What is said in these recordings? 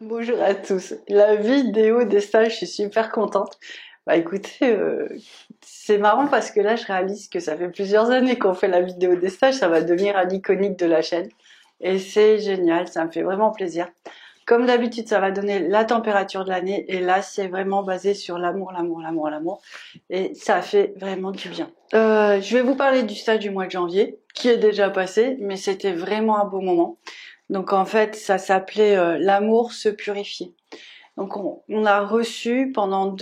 Bonjour à tous. La vidéo des stages, je suis super contente. Bah écoutez, c'est marrant parce que là, je réalise que ça fait plusieurs années qu'on fait la vidéo des stages. Ça va devenir un iconique de la chaîne. Et c'est génial, ça me fait vraiment plaisir. Comme d'habitude, ça va donner la température de l'année. Et là, c'est vraiment basé sur l'amour, l'amour, l'amour, l'amour. Et ça fait vraiment du bien. Je vais vous parler du stage du mois de janvier, qui est déjà passé, mais c'était vraiment un beau moment. Donc en fait, ça s'appelait l'amour se purifier. Donc on a reçu pendant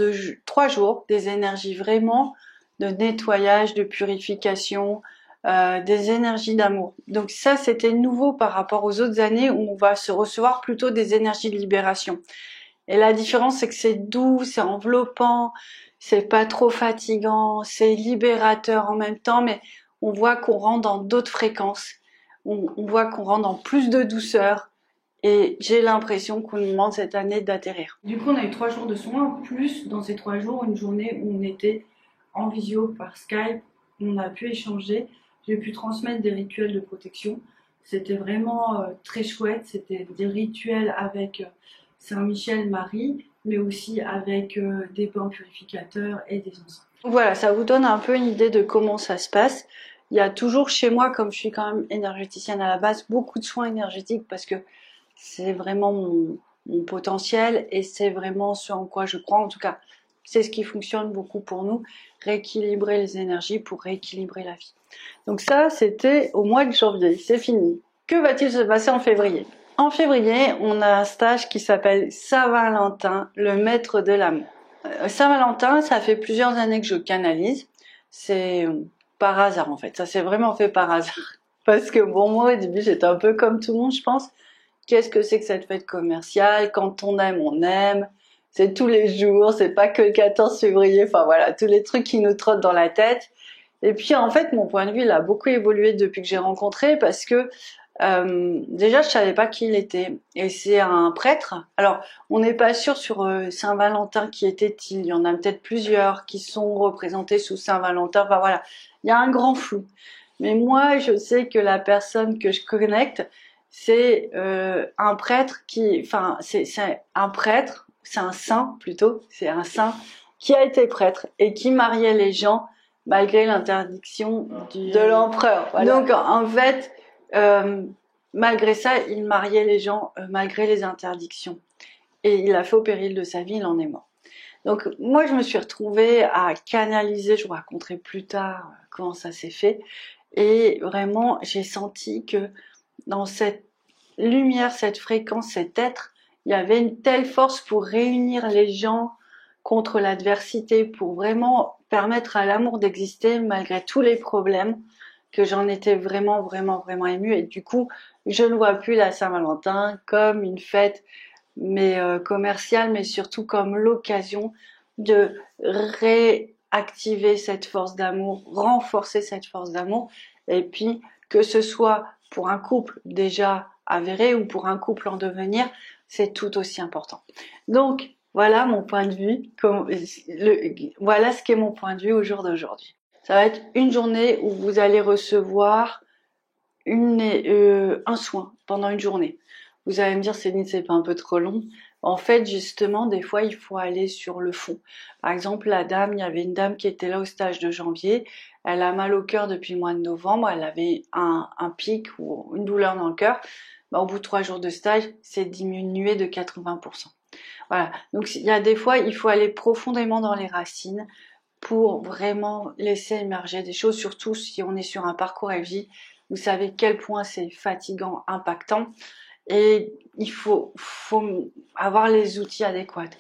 3 jours des énergies vraiment de nettoyage, de purification, des énergies d'amour. Donc ça, c'était nouveau par rapport aux autres années où on va se recevoir plutôt des énergies de libération. Et la différence, c'est que c'est doux, c'est enveloppant, c'est pas trop fatigant, c'est libérateur en même temps, mais on voit qu'on rentre dans d'autres fréquences. On voit qu'on rentre dans plus de douceur. Et j'ai l'impression qu'on nous demande cette année d'atterrir. Du coup, on a eu 3 jours de soins, plus dans ces 3 jours, une journée où on était en visio par Skype, on a pu échanger, j'ai pu transmettre des rituels de protection. C'était vraiment très chouette, c'était des rituels avec Saint-Michel, Marie, mais aussi avec des bains purificateurs et des encens. Voilà, ça vous donne un peu une idée de comment ça se passe. Il y a toujours chez moi, comme je suis quand même énergéticienne à la base, beaucoup de soins énergétiques parce que c'est vraiment mon potentiel et c'est vraiment ce en quoi je crois. En tout cas, c'est ce qui fonctionne beaucoup pour nous, rééquilibrer les énergies pour rééquilibrer la vie. Donc ça, c'était au mois de janvier, c'est fini. Que va-t-il se passer en février? En février, on a un stage qui s'appelle Saint-Valentin, le maître de l'amour. Saint-Valentin, ça fait plusieurs années que je canalise. C'est par hasard en fait, ça s'est vraiment fait par hasard. Parce que bon, moi au début, j'étais un peu comme tout le monde, je pense. Qu'est-ce que c'est que cette fête commerciale? Quand on aime. C'est tous les jours, c'est pas que le 14 février. Enfin voilà, tous les trucs qui nous trottent dans la tête. Et puis en fait, mon point de vue, il a beaucoup évolué depuis que j'ai rencontré parce que déjà, je savais pas qui il était. Et c'est un prêtre. Alors, on n'est pas sûr sur Saint-Valentin qui était-il. Il y en a peut-être plusieurs qui sont représentés sous Saint-Valentin. Enfin voilà, il y a un grand flou. Mais moi, je sais que la personne que je connecte, c'est un prêtre c'est un prêtre, c'est un saint plutôt, c'est un saint qui a été prêtre et qui mariait les gens malgré l'interdiction de l'empereur. Voilà. Donc en fait, malgré ça, il mariait les gens malgré les interdictions. Et il a fait au péril de sa vie, il en est mort. Donc moi, je me suis retrouvée à canaliser, je vous raconterai plus tard comment ça s'est fait. Et vraiment, j'ai senti que dans cette lumière, cette fréquence, cet être, il y avait une telle force pour réunir les gens contre l'adversité, pour vraiment permettre à l'amour d'exister malgré tous les problèmes, que j'en étais vraiment, vraiment, vraiment émue. Et du coup, je ne vois plus la Saint-Valentin comme une fête mais commerciale, mais surtout comme l'occasion de réactiver cette force d'amour, renforcer cette force d'amour, et puis que ce soit pour un couple déjà avéré ou pour un couple en devenir, c'est tout aussi important. Donc voilà mon point de vue, voilà ce qu'est mon point de vue au jour d'aujourd'hui. Ça va être une journée où vous allez recevoir un soin pendant une journée. Vous allez me dire, Céline, c'est pas un peu trop long? En fait, justement, des fois, il faut aller sur le fond. Par exemple, il y avait une dame qui était là au stage de janvier. Elle a mal au cœur depuis le mois de novembre. Elle avait un pic ou une douleur dans le cœur. Au bout de 3 jours de stage, c'est diminué de 80%. Voilà. Donc, il y a des fois, il faut aller profondément dans les racines pour vraiment laisser émerger des choses, surtout si on est sur un parcours FJ. Vous savez quel point c'est fatigant, impactant. Et il faut avoir les outils adéquats.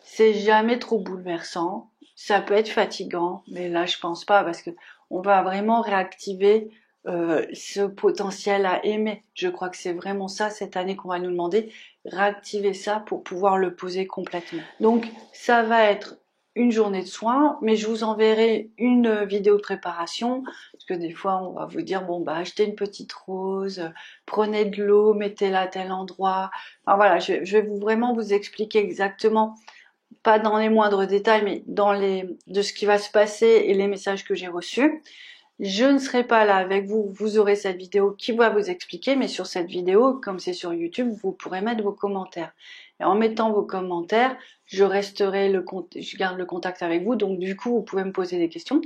C'est jamais trop bouleversant. Ça peut être fatigant, mais là je pense pas parce que on va vraiment réactiver ce potentiel à aimer. Je crois que c'est vraiment ça cette année qu'on va nous demander, réactiver ça pour pouvoir le poser complètement. Donc ça va être une journée de soins, mais je vous enverrai une vidéo de préparation, parce que des fois on va vous dire bon bah achetez une petite rose, prenez de l'eau, mettez-la à tel endroit. Enfin voilà, je vais vraiment vous expliquer exactement, pas dans les moindres détails, mais de ce qui va se passer et les messages que j'ai reçus. Je ne serai pas là avec vous, vous aurez cette vidéo qui va vous expliquer, mais sur cette vidéo, comme c'est sur YouTube, vous pourrez mettre vos commentaires. Et en mettant vos commentaires, je garde le contact avec vous. Donc du coup, vous pouvez me poser des questions,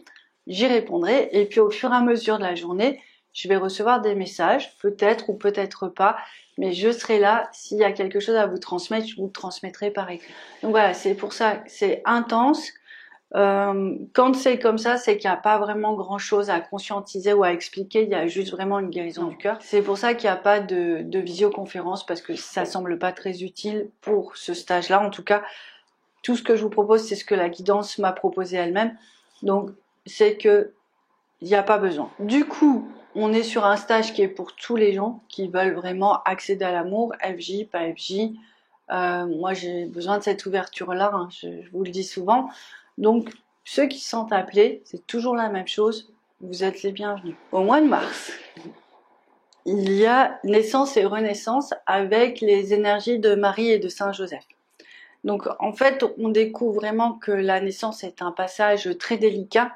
j'y répondrai. Et puis au fur et à mesure de la journée, je vais recevoir des messages, peut-être ou peut-être pas, mais je serai là. S'il y a quelque chose à vous transmettre, je vous le transmettrai par écrit. Donc voilà, c'est pour ça, c'est intense. Quand c'est comme ça, c'est qu'il n'y a pas vraiment grand chose à conscientiser ou à expliquer, il y a juste vraiment une guérison du cœur. C'est pour ça qu'il n'y a pas de visioconférence, parce que ça semble pas très utile pour ce stage-là. En tout cas, tout ce que je vous propose, c'est ce que la guidance m'a proposé elle-même. Donc, c'est que il n'y a pas besoin. Du coup, on est sur un stage qui est pour tous les gens qui veulent vraiment accéder à l'amour, FJ, pas FJ. Moi, j'ai besoin de cette ouverture-là, hein, je vous le dis souvent. Donc, ceux qui sont appelés, c'est toujours la même chose, vous êtes les bienvenus. Au mois de mars, il y a naissance et renaissance avec les énergies de Marie et de Saint Joseph. Donc, en fait, on découvre vraiment que la naissance est un passage très délicat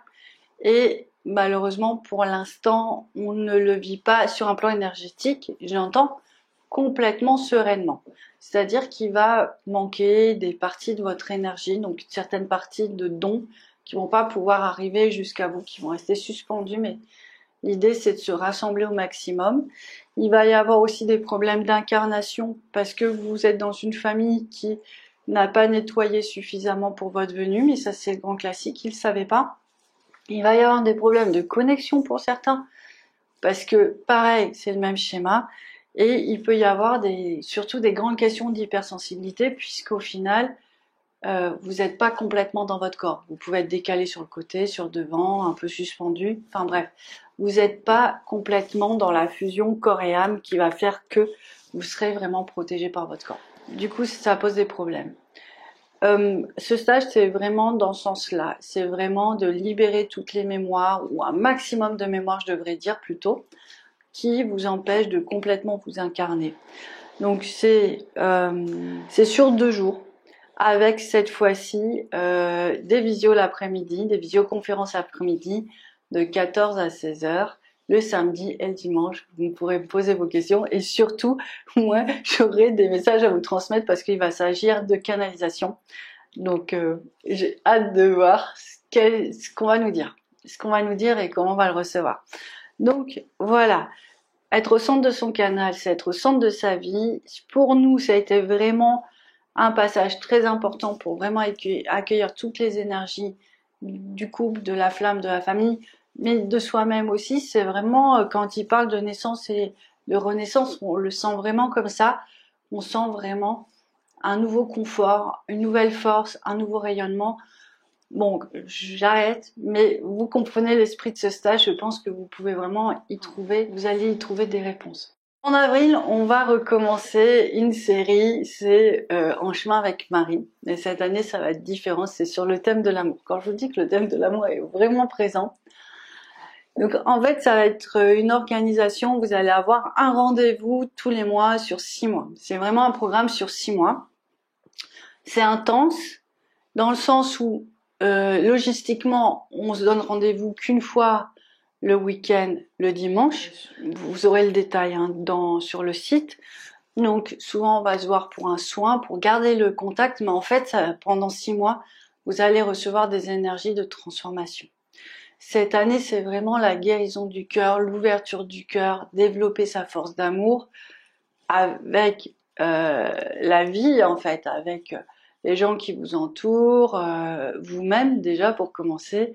et malheureusement, pour l'instant, on ne le vit pas sur un plan énergétique, j'entends, complètement sereinement. C'est-à-dire qu'il va manquer des parties de votre énergie, donc certaines parties de dons qui vont pas pouvoir arriver jusqu'à vous, qui vont rester suspendues, mais l'idée c'est de se rassembler au maximum. Il va y avoir aussi des problèmes d'incarnation parce que vous êtes dans une famille qui n'a pas nettoyé suffisamment pour votre venue, mais ça c'est le grand classique, ils ne savaient pas. Il va y avoir des problèmes de connexion pour certains, parce que pareil, c'est le même schéma, et il peut y avoir surtout des grandes questions d'hypersensibilité, puisqu'au final, vous n'êtes pas complètement dans votre corps. Vous pouvez être décalé sur le côté, sur le devant, un peu suspendu, enfin bref, vous n'êtes pas complètement dans la fusion corps et âme qui va faire que vous serez vraiment protégé par votre corps. Du coup, ça pose des problèmes. Ce stage, c'est vraiment dans ce sens-là. C'est vraiment de libérer toutes les mémoires, ou un maximum de mémoires, je devrais dire plutôt, qui vous empêchent de complètement vous incarner. Donc c'est sur 2 jours, avec cette fois-ci des visios l'après-midi, des visioconférences l'après-midi, de 14 à 16 heures, le samedi et le dimanche. Vous pourrez me poser vos questions et surtout, moi, j'aurai des messages à vous transmettre parce qu'il va s'agir de canalisation. Donc, j'ai hâte de voir ce qu'on va nous dire. Ce qu'on va nous dire et comment on va le recevoir. Donc, voilà. Être au centre de son canal, c'est être au centre de sa vie. Pour nous, ça a été vraiment un passage très important pour vraiment accueillir toutes les énergies du couple, de la flamme, de la famille, mais de soi-même aussi. C'est vraiment, quand il parle de naissance et de renaissance, on le sent vraiment comme ça. On sent vraiment un nouveau confort, une nouvelle force, un nouveau rayonnement. Bon, j'arrête, mais vous comprenez l'esprit de ce stage, je pense que vous pouvez vraiment vous allez y trouver des réponses. En avril, on va recommencer une série, c'est En chemin avec Marie. Et cette année, ça va être différent, c'est sur le thème de l'amour. Quand je vous dis que le thème de l'amour est vraiment présent, donc en fait, ça va être une organisation, vous allez avoir un rendez-vous tous les mois sur 6 mois. C'est vraiment un programme sur 6 mois. C'est intense, dans le sens où logistiquement, on se donne rendez-vous qu'une fois le week-end, le dimanche. Vous aurez le détail sur le site. Donc souvent on va se voir pour un soin, pour garder le contact, mais en fait pendant 6 mois, vous allez recevoir des énergies de transformation. Cette année, c'est vraiment la guérison du cœur, l'ouverture du cœur, développer sa force d'amour avec la vie en fait, avec les gens qui vous entourent, vous-même déjà pour commencer,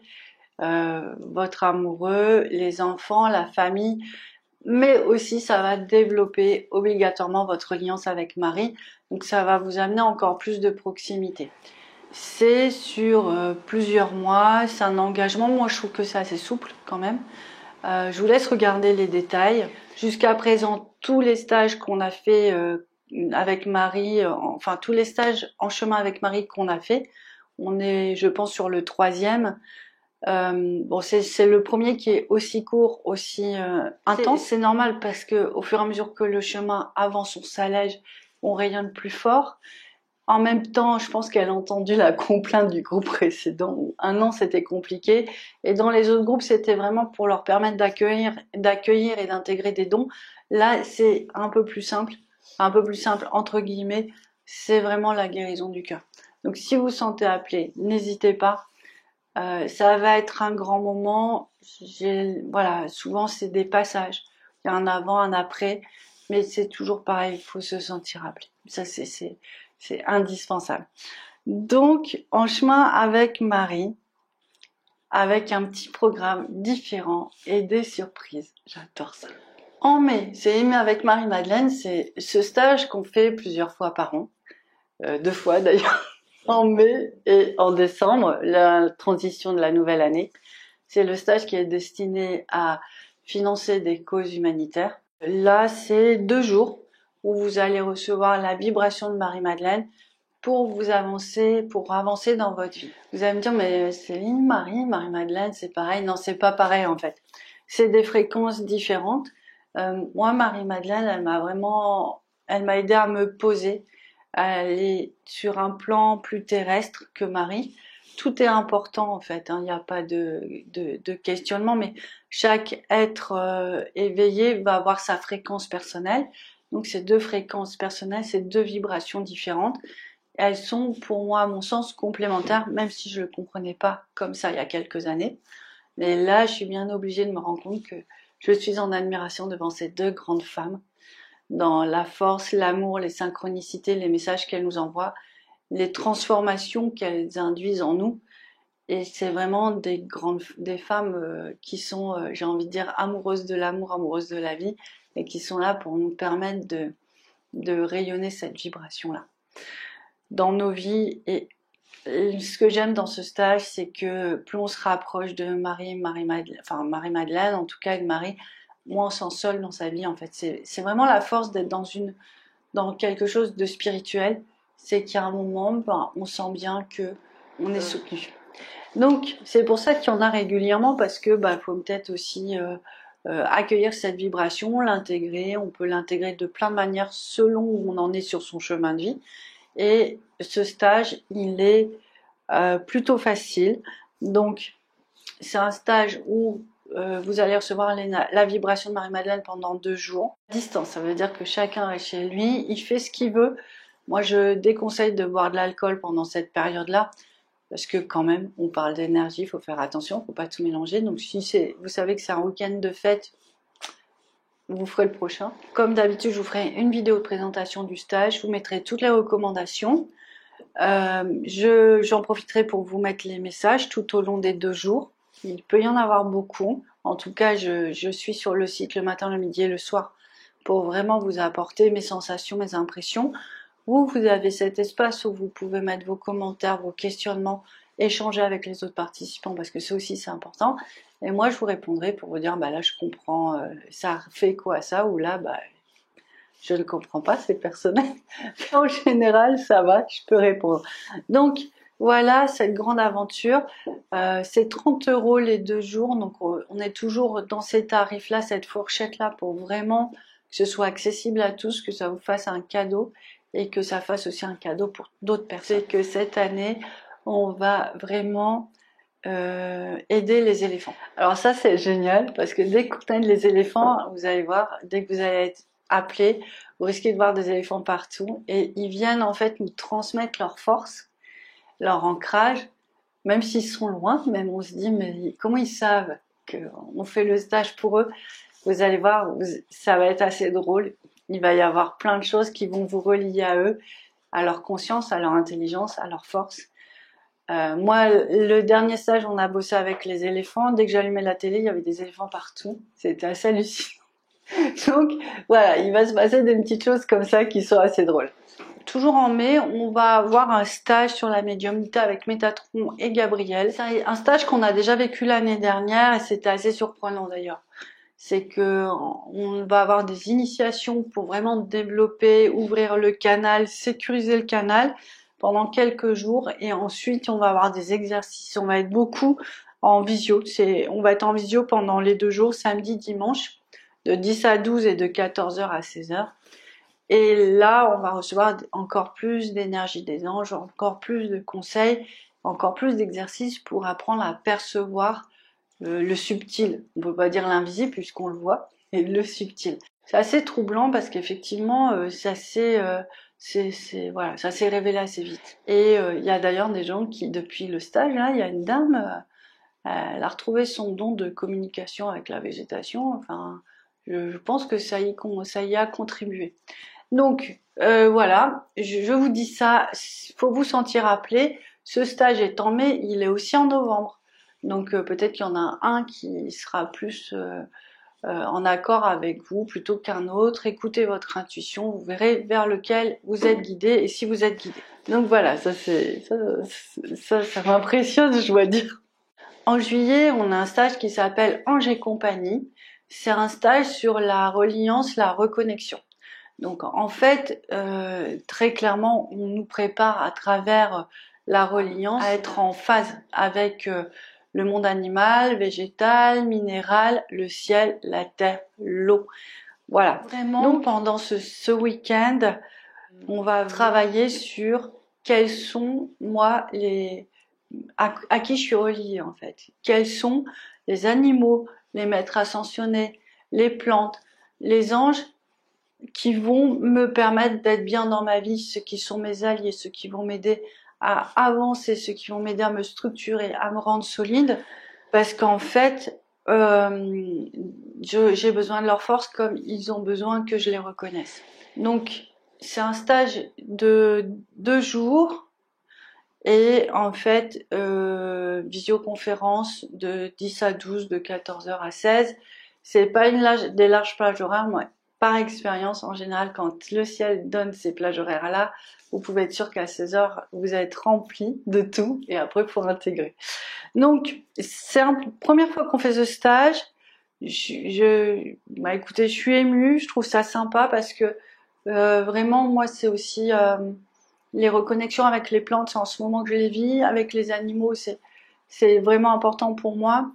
votre amoureux, les enfants, la famille, mais aussi ça va développer obligatoirement votre alliance avec Marie, donc ça va vous amener encore plus de proximité. C'est sur plusieurs mois, c'est un engagement, moi je trouve que c'est assez souple quand même. Je vous laisse regarder les détails. Jusqu'à présent, tous les stages qu'on a fait avec Marie, enfin tous les stages en chemin avec Marie qu'on a fait, on est, je pense, sur le 3e. Bon, c'est le premier qui est aussi court, aussi intense. C'est normal parce que au fur et à mesure que le chemin avance, on s'allège, on rayonne plus fort. En même temps, je pense qu'elle a entendu la complainte du groupe précédent où 1 an c'était compliqué, et dans les autres groupes c'était vraiment pour leur permettre d'accueillir et d'intégrer des dons. Là, c'est un peu plus simple entre guillemets, c'est vraiment la guérison du cœur. Donc si vous vous sentez appelé, n'hésitez pas. Ça va être un grand moment. Voilà, souvent c'est des passages. Il y a un avant, un après, mais c'est toujours pareil, il faut se sentir appelé. Ça, c'est indispensable. Donc, en chemin avec Marie, avec un petit programme différent et des surprises. J'adore ça. En mai, c'est Aimer avec Marie-Madeleine, c'est ce stage qu'on fait plusieurs fois par an, 2 fois d'ailleurs, en mai et en décembre, la transition de la nouvelle année. C'est le stage qui est destiné à financer des causes humanitaires. Là, c'est 2 jours où vous allez recevoir la vibration de Marie-Madeleine pour avancer dans votre vie. Vous allez me dire, mais Céline, Marie-Madeleine, c'est pareil. Non, c'est pas pareil en fait. C'est des fréquences différentes. Moi, Marie-Madeleine, elle m'a aidé à me poser, à aller sur un plan plus terrestre que Marie. Tout est important en fait, hein. Il n'y a pas de questionnement, mais chaque être éveillé va avoir sa fréquence personnelle. Donc ces 2 fréquences personnelles, ces 2 vibrations différentes, elles sont pour moi, à mon sens, complémentaires, même si je ne le comprenais pas comme ça il y a quelques années. Mais là, je suis bien obligée de me rendre compte que je suis en admiration devant ces 2 grandes femmes, dans la force, l'amour, les synchronicités, les messages qu'elles nous envoient, les transformations qu'elles induisent en nous. Et c'est vraiment des femmes qui sont, j'ai envie de dire, amoureuses de l'amour, amoureuses de la vie, et qui sont là pour nous permettre de rayonner cette vibration-là dans nos vies. Et ce que j'aime dans ce stage, c'est que plus on se rapproche de Marie-Madeleine, en tout cas de Marie, moins on se sent seul dans sa vie en fait. C'est vraiment la force d'être dans quelque chose de spirituel, c'est qu'il y a un moment, on sent bien que on est soutenu. Donc c'est pour ça qu'il y en a régulièrement, parce que faut peut-être aussi accueillir cette vibration, l'intégrer. On peut l'intégrer de plein de manières selon où on en est sur son chemin de vie. Et ce stage, il est plutôt facile. Donc c'est un stage où vous allez recevoir la vibration de Marie-Madeleine pendant 2 jours. À distance, ça veut dire que chacun est chez lui, il fait ce qu'il veut. Moi, je déconseille de boire de l'alcool pendant cette période-là, parce que quand même, on parle d'énergie, il faut faire attention, il ne faut pas tout mélanger. Donc si vous savez que c'est un week-end de fête, vous ferez le prochain. Comme d'habitude, je vous ferai une vidéo de présentation du stage, je vous mettrai toutes les recommandations. J'en profiterai pour vous mettre les messages tout au long des 2 jours. Il peut y en avoir beaucoup. En tout cas, je suis sur le site le matin, le midi et le soir pour vraiment vous apporter mes sensations, mes impressions. Vous avez cet espace où vous pouvez mettre vos commentaires, vos questionnements, échanger avec les autres participants, parce que ça aussi c'est important. Et moi, je vous répondrai pour vous dire, là je comprends, ça fait quoi ça, ou là, je ne comprends pas, c'est personnel. Mais en général, ça va, je peux répondre. Donc, voilà cette grande aventure. C'est 30 € les 2 jours. Donc, on est toujours dans ces tarifs-là, cette fourchette-là, pour vraiment que ce soit accessible à tous, que ça vous fasse un cadeau et que ça fasse aussi un cadeau pour d'autres personnes. C'est que cette année, on va vraiment aider les éléphants. Alors ça, c'est génial, parce que dès qu'on aide les éléphants, vous allez voir, dès que vous allez être appelé, vous risquez de voir des éléphants partout, et ils viennent en fait nous transmettre leur force, leur ancrage, même s'ils sont loin. Même on se dit, mais comment ils savent qu'on fait le stage pour eux? Vous allez voir, ça va être assez drôle. Il va y avoir plein de choses qui vont vous relier à eux, à leur conscience, à leur intelligence, à leur force. Moi, le dernier stage, on a bossé avec les éléphants. Dès que j'allumais la télé, il y avait des éléphants partout. C'était assez hallucinant. Donc voilà, il va se passer des petites choses comme ça qui sont assez drôles. Toujours en mai, on va avoir un stage sur la médiumnité avec Métatron et Gabriel. C'est un stage qu'on a déjà vécu l'année dernière, et c'était assez surprenant d'ailleurs. C'est que on va avoir des initiations pour vraiment développer, ouvrir le canal, sécuriser le canal pendant quelques jours, et ensuite on va avoir des exercices. On va être beaucoup en visio. On va être en visio pendant les 2 jours, samedi, dimanche, de 10 à 12 et de 14h à 16h. Et là, on va recevoir encore plus d'énergie des anges, encore plus de conseils, encore plus d'exercices pour apprendre à percevoir le subtil. On peut pas dire l'invisible puisqu'on le voit, et le subtil. C'est assez troublant parce qu'effectivement, c'est assez voilà, ça s'est révélé assez vite. Et il y a d'ailleurs des gens qui, depuis le stage, là, il y a une dame, elle a retrouvé son don de communication avec la végétation. Enfin, je pense que ça y a contribué. Donc voilà, je vous dis ça, faut vous sentir appelé. Ce stage est en mai, il est aussi en novembre. Donc peut-être qu'il y en a un qui sera plus en accord avec vous plutôt qu'un autre. Écoutez votre intuition, vous verrez vers lequel vous êtes guidé et si vous êtes guidé. Donc voilà, ça m'impressionne, je dois dire. En juillet, on a un stage qui s'appelle Ange et compagnie. C'est un stage sur la reliance, la reconnexion. Donc en fait, très clairement, on nous prépare à travers la reliance à être en phase avec le monde animal, végétal, minéral, le ciel, la terre, l'eau. Voilà. Vraiment, donc pendant ce week-end, on va travailler sur quels sont, moi, à qui je suis reliée en fait. Quels sont les animaux, les maîtres ascensionnés, les plantes, les anges qui vont me permettre d'être bien dans ma vie, ceux qui sont mes alliés, ceux qui vont m'aider à avancer, ceux qui vont m'aider à me structurer, à me rendre solide, parce qu'en fait, j'ai besoin de leur force comme ils ont besoin que je les reconnaisse. Donc, c'est un stage de 2 jours et en fait, visioconférence de 10 à 12, de 14h à 16. C'est pas des larges plages horaires, moi. Par expérience, en général, quand le ciel donne ces plages horaires-là, vous pouvez être sûr qu'à 16 heures, vous êtes rempli de tout et après, il faut intégrer. Donc, c'est la première fois qu'on fait ce stage. Écoutez, je suis émue, je trouve ça sympa parce que vraiment, moi, c'est aussi les reconnexions avec les plantes, c'est en ce moment que je les vis. Avec les animaux, c'est vraiment important pour moi.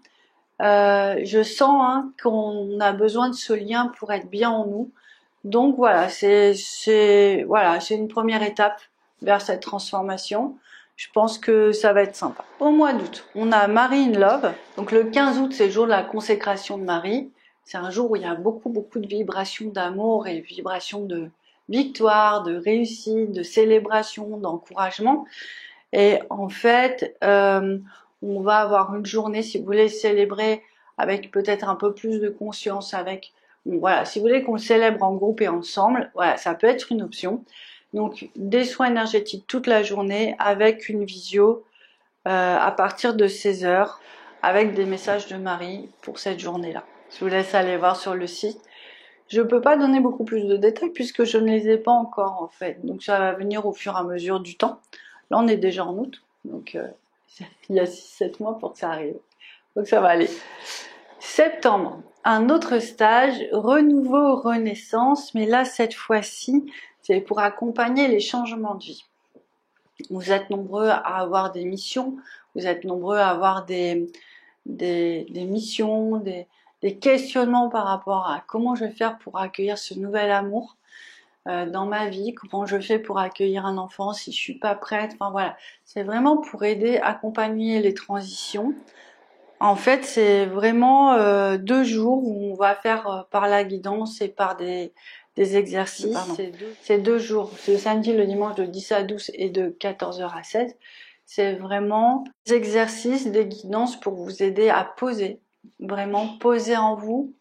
Je sens qu'on a besoin de ce lien pour être bien en nous. Donc voilà, c'est une première étape vers cette transformation. Je pense que ça va être sympa. Au mois d'août, on a Marie in Love. Donc le 15 août, c'est le jour de la consécration de Marie. C'est un jour où il y a beaucoup de vibrations d'amour et vibrations de victoire, de réussite, de célébration, d'encouragement. Et en fait, on va avoir une journée, si vous voulez célébrer avec peut-être un peu plus de conscience, voilà, si vous voulez qu'on le célèbre en groupe et ensemble, voilà, ça peut être une option. Donc, des soins énergétiques toute la journée avec une visio à partir de 16 heures avec des messages de Marie pour cette journée-là. Je vous laisse aller voir sur le site. Je peux pas donner beaucoup plus de détails puisque je ne les ai pas encore en fait. Donc, ça va venir au fur et à mesure du temps. Là, on est déjà en août, donc il y a 6-7 mois pour que ça arrive. Donc ça va aller. Septembre, un autre stage, renouveau, renaissance, mais là, cette fois-ci, c'est pour accompagner les changements de vie. Vous êtes nombreux à avoir des missions, vous êtes nombreux à avoir des missions, des questionnements par rapport à comment je vais faire pour accueillir ce nouvel amour dans ma vie, comment je fais pour accueillir un enfant si je suis pas prête, enfin voilà, c'est vraiment pour aider, accompagner les transitions. En fait, c'est vraiment 2 jours où on va faire par la guidance et par des exercices. C'est 2 jours, c'est le samedi, le dimanche de 10 à 12 et de 14h à 16. C'est vraiment des exercices, des guidances pour vous aider à poser, vraiment poser en vous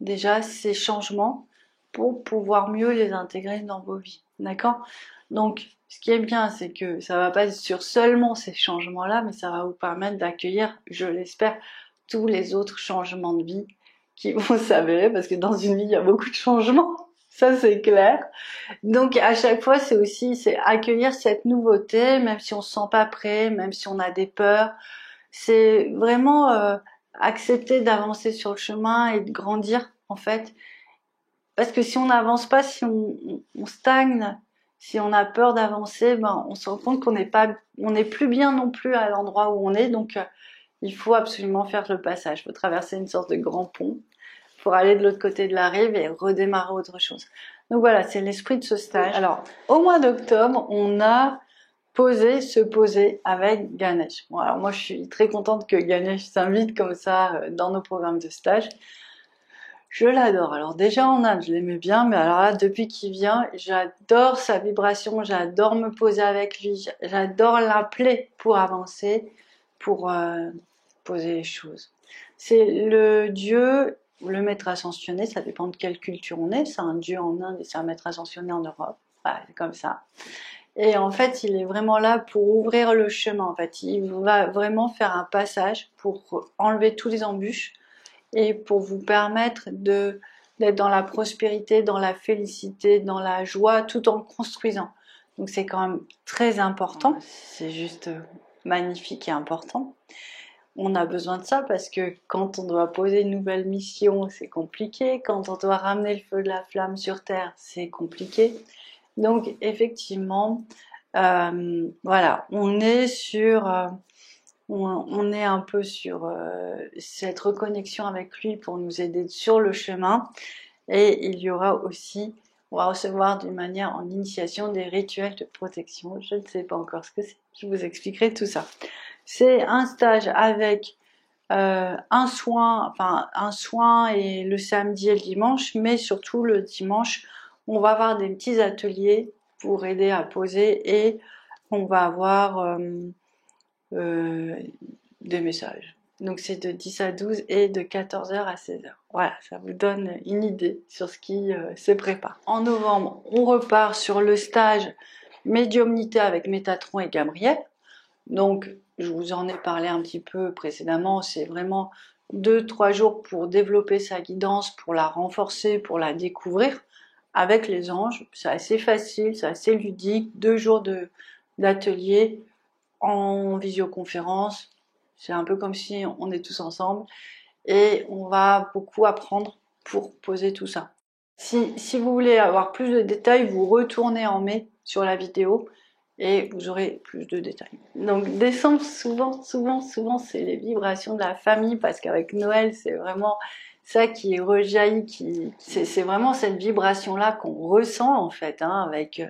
déjà ces changements pour pouvoir mieux les intégrer dans vos vies. D'accord? Donc, ce qui est bien, c'est que ça va pas être sur seulement ces changements-là, mais ça va vous permettre d'accueillir, je l'espère, tous les autres changements de vie qui vont s'avérer, parce que dans une vie, il y a beaucoup de changements. Ça, c'est clair. Donc, à chaque fois, c'est accueillir cette nouveauté, même si on se sent pas prêt, même si on a des peurs. C'est vraiment accepter d'avancer sur le chemin et de grandir, en fait. Parce que si on n'avance pas, si on stagne, si on a peur d'avancer, ben on se rend compte qu'on n'est plus bien non plus à l'endroit où on est. Donc il faut absolument faire le passage. Il faut traverser une sorte de grand pont pour aller de l'autre côté de la rive et redémarrer autre chose. Donc voilà, c'est l'esprit de ce stage. Alors au mois d'octobre, on a se poser avec Ganesh. Bon, alors moi je suis très contente que Ganesh s'invite comme ça dans nos programmes de stage. Je l'adore. Alors déjà en Inde, je l'aimais bien, mais alors là, depuis qu'il vient, j'adore sa vibration, j'adore me poser avec lui, j'adore l'appeler pour avancer, pour poser les choses. C'est le dieu, le maître ascensionné, ça dépend de quelle culture on est, c'est un dieu en Inde et c'est un maître ascensionné en Europe, voilà, c'est comme ça. Et en fait, il est vraiment là pour ouvrir le chemin, en fait, il va vraiment faire un passage pour enlever tous les embûches, et pour vous permettre d'être dans la prospérité, dans la félicité, dans la joie, tout en construisant. Donc c'est quand même très important, c'est juste magnifique et important. On a besoin de ça parce que quand on doit poser une nouvelle mission, c'est compliqué. Quand on doit ramener le feu de la flamme sur Terre, c'est compliqué. Donc effectivement, voilà, on est sur... on est un peu sur cette reconnexion avec lui pour nous aider sur le chemin. Et il y aura aussi, on va recevoir d'une manière en initiation des rituels de protection. Je ne sais pas encore ce que c'est, je vous expliquerai tout ça. C'est un stage avec un soin et le samedi et le dimanche, mais surtout le dimanche, on va avoir des petits ateliers pour aider à poser et on va avoir des messages. Donc c'est de 10 à 12 et de 14h à 16h. Voilà, ça vous donne une idée sur ce qui se prépare. En novembre, on repart sur le stage médiumnité avec Métatron et Gabriel. Donc je vous en ai parlé un petit peu précédemment, c'est vraiment 2-3 jours pour développer sa guidance, pour la renforcer, pour la découvrir avec les anges. C'est assez facile, c'est assez ludique, 2 jours d'atelier en visioconférence, c'est un peu comme si on est tous ensemble et on va beaucoup apprendre pour poser tout ça. Si vous voulez avoir plus de détails, vous retournez en mai sur la vidéo et vous aurez plus de détails. Donc décembre, souvent, c'est les vibrations de la famille parce qu'avec Noël, c'est vraiment ça qui rejaillit, c'est vraiment cette vibration-là qu'on ressent en fait, hein, avec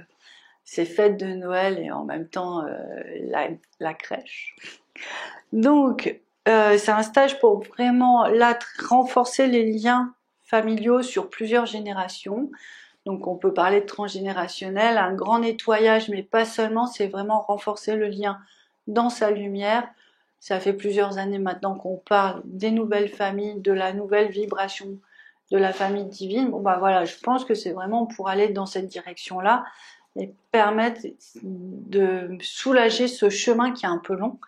ces fêtes de Noël et en même temps la crèche. Donc, c'est un stage pour vraiment là renforcer les liens familiaux sur plusieurs générations. Donc, on peut parler de transgénérationnel, un grand nettoyage, mais pas seulement, c'est vraiment renforcer le lien dans sa lumière. Ça fait plusieurs années maintenant qu'on parle des nouvelles familles, de la nouvelle vibration de la famille divine. Bon, bah voilà, je pense que c'est vraiment pour aller dans cette direction-là et permettre de soulager ce chemin qui est un peu long,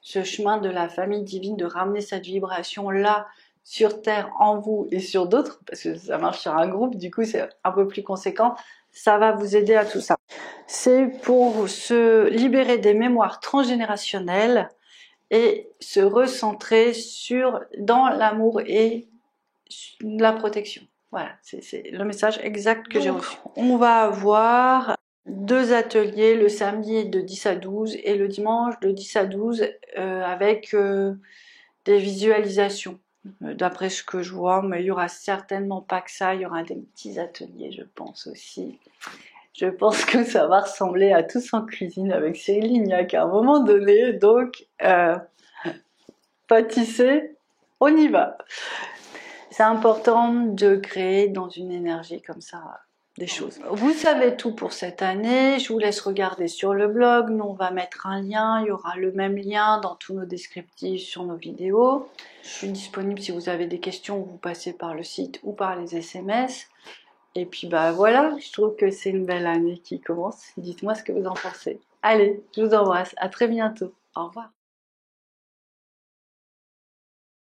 ce chemin de la famille divine, de ramener cette vibration là sur Terre, en vous et sur d'autres, parce que ça marche sur un groupe, du coup c'est un peu plus conséquent, ça va vous aider à tout ça. C'est pour se libérer des mémoires transgénérationnelles et se recentrer dans l'amour et la protection. Voilà, c'est le message exact que j'ai reçu. On va avoir 2 ateliers, le samedi de 10 à 12 et le dimanche de 10 à 12 avec des visualisations. D'après ce que je vois, mais il y aura certainement pas que ça, il y aura des petits ateliers, je pense aussi. Je pense que ça va ressembler à Tous en cuisine avec Cyril Lignac à un moment donné, donc pâtisser, on y va. C'est important de créer dans une énergie comme ça des choses. Vous savez tout pour cette année, je vous laisse regarder sur le blog, nous on va mettre un lien, il y aura le même lien dans tous nos descriptifs sur nos vidéos. Je suis disponible si vous avez des questions, vous passez par le site ou par les SMS. Et puis bah voilà, je trouve que c'est une belle année qui commence, dites-moi ce que vous en pensez. Allez, je vous embrasse, à très bientôt, au revoir.